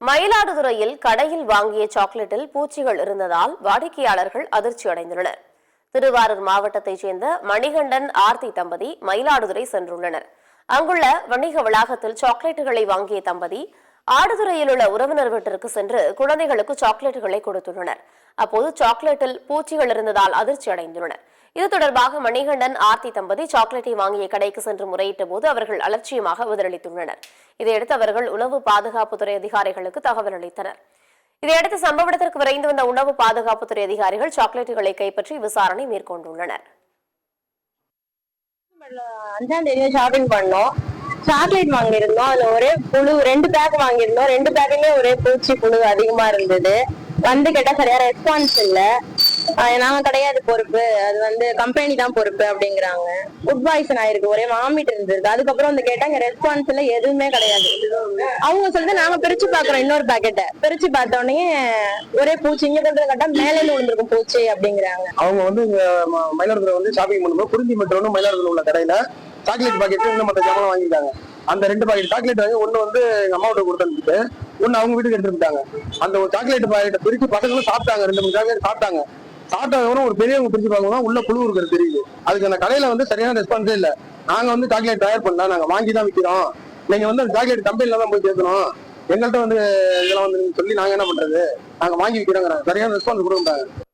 மயிலாடுதுறையில் கடையில் வாங்கிய சாக்லேட்டில் பூச்சிகள் இருந்ததால் வாடிக்கையாளர்கள் அதிர்ச்சி அடைந்துள்ளனர். திருவாரூர் மாவட்டத்தைச் சேர்ந்த மணிகண்டன் ஆர்த்தி தம்பதி மயிலாடுதுறை சென்றுள்ளனர். அங்குள்ள வணிக வளாகத்தில் சாக்லேட்டுகளை வாங்கிய தம்பதி ஆடுதுறையில் உள்ள உறவினர் வீட்டிற்கு சென்று குழந்தைகளுக்கு சாக்லேட்டுகளை கொடுத்துள்ளனர். அப்போது சாக்லேட்டில் பூச்சிகள் இருந்ததால் அதிர்ச்சி அடைந்துள்ளனர். இது தொடர்பாக மணிகண்டன் ஆர்த்தி தம்பதி சாக்லேட்டை வாங்கிய கடைக்கு சென்று முறையிட்ட போது அவர்கள் அலட்சியமாக பதிலளித்துள்ளனர். இதையடுத்து அவர்கள் உணவு பாதுகாப்புத்துறை அதிகாரிகளுக்கு தகவல் அளித்தனர். இதையடுத்து சம்பவ இடத்திற்கு விரைந்து வந்த உணவு பாதுகாப்புத்துறை அதிகாரிகள் சாக்லேட்டுகளை கைப்பற்றி விசாரணை மேற்கொண்டுள்ளனர். 5ஆம் தேதி ஷாப்பிங் பண்ணோம். சாக்லேட் வாங்கியிருந்தோம். அதுல ஒரே புழு 2 பேக் வாங்கியிருந்தோம். 2 பேக்குமே ஒரே பூச்சி புழு அதிகமா இருந்தது. வந்து கேட்டா சரியா ரெஸ்பான்ஸ் இல்ல. நாங்க கிடையாது பொறுப்பு, அது கம்பெனி தான் பொறுப்பு அப்படிங்கிறாங்க. ஃபுட் பாய்சன் ஆயிருக்கு, ஒரே வாமிட் இருந்தது. அதுக்கப்புறம் வந்து கேட்டாங்க ரெஸ்பான்ஸ் இல்ல, எதுவுமே கிடையாது. அவங்க சொல்லிட்டு நாங்க பிரிச்சு பாக்குறோம். இன்னொரு பாக்கெட்டை பிரிச்சு பார்த்த உடனே ஒரே பூச்சி, இங்க கொண்டு கேட்டா மேலே விழுந்திருக்கும் பூச்சி அப்படிங்கிறாங்க. அவங்க இங்க மயிலாடுதுறை ஷாப்பிங் பண்ணும்போது குறிஞ்சி மெட்ரோன்னு மயிலாடுதுறை உள்ள கடையில சாக்லேட் பாக்கெட் இன்னும் மற்ற ஜாமான் வாங்கிட்டாங்க. அந்த 2 பாக்கெட் சாக்லேட் வாங்கி ஒண்ணு எங்க அம்மா வீட்டுக்கு கொடுத்துட்டு ஒண்ணு அவங்க வீட்டுக்கு எடுத்துட்டாங்க. அந்த ஒரு சாக்லேட் பாக்கெட்டை பிரிச்சு பசங்களும் சாப்பிட்டாங்க. 2-3 சாக்லேட் சாப்பிட்டாங்க. சாப்பிட்டதுக்கப்புறம் ஒரு பெரியவங்க பிரிச்சு பார்க்கணும் உள்ள புழு இருக்கிறது தெரியுது. அதுக்கு அந்த கடையில சரியான ரெஸ்பான்ஸே இல்லை. நாங்க சாக்லேட் தயார் பண்ணலாம், நாங்க வாங்கி தான் விற்கிறோம், நீங்க அந்த சாக்லேட் கம்பெனில தான் போய் சேர்க்கணும், எங்கள்கிட்ட இதெல்லாம் நீங்க சொல்லி நாங்க என்ன பண்றது, நாங்க வாங்கி விற்கிறோங்கிறாங்க. சரியான ரெஸ்பான்ஸ் கொடுக்க மாட்டாங்க.